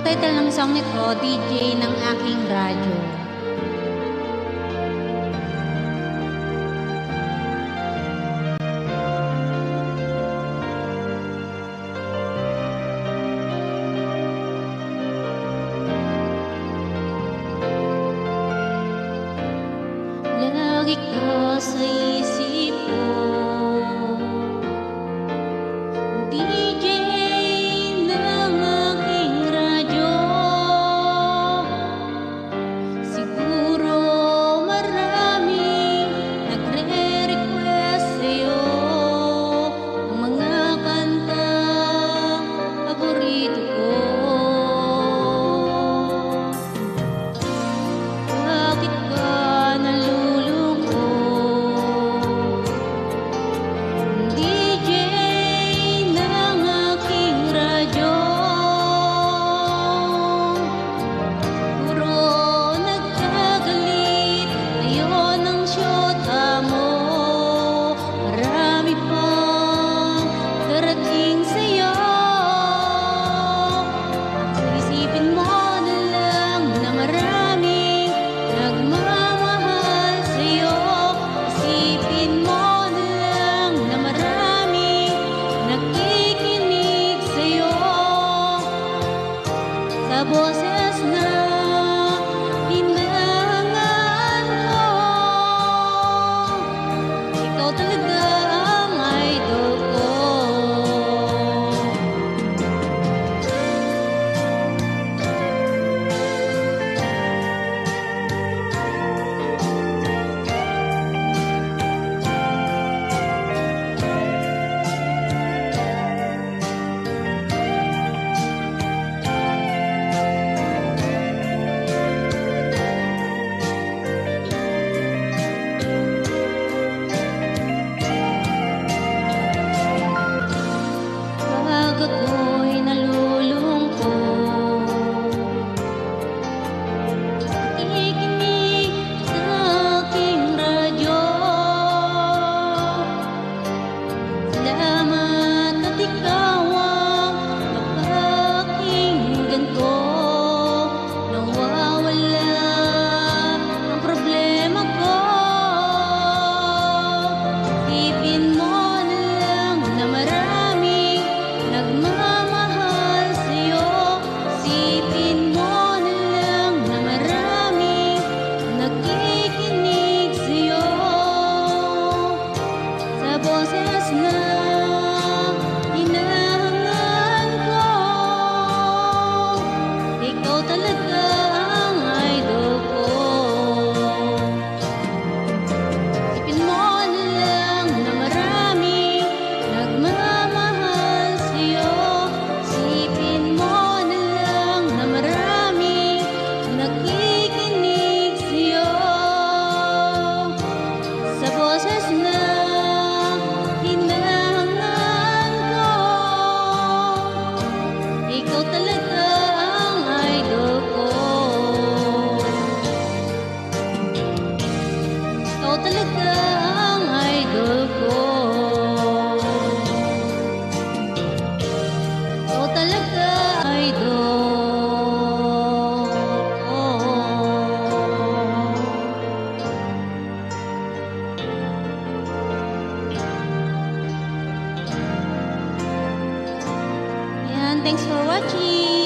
Ang title ng song nito, DJ ng aking radyo. Lagi ka sa isip ko, DJ ng aking radyo. Siguro maraming nagre-request sa'yo ang mga kantang paborito ko. Bakit ka nalulungkot? DJ ng aking radyo. Puro nagkagalit, ngayon ang syota mo. Marami pang darating sa'yo. Isipin mo na lang na maraming nagmamahal sa'yo. Isipin mo na lang na maraming nakikinig sa'yo. Sa boses na hinahangaan ko, ikaw talaga ang idol ko. Pag ako'y nalulungkot, nakikinig sa aking radyo. Salamat at ikaw ang napakinggan ko. Nawawala ang problema ko. Isipin mo na lang na maraming nagmamahal sa'yo. Isipin mo na lang na maraming nakikinig sa'yo. Sa boses na hinahangaan ko, ikaw talaga ang idol ko. Isipin mo na lang na maraming nagmamahal sa'yo. Isipin mo na lang na maraming nakikinig sa'yo. Sa boses na hinahangaan ko, ikaw talaga ang idol ko. Ikaw talaga ang idol ko. Ikaw talaga idol ko. Yan, thanks for watching.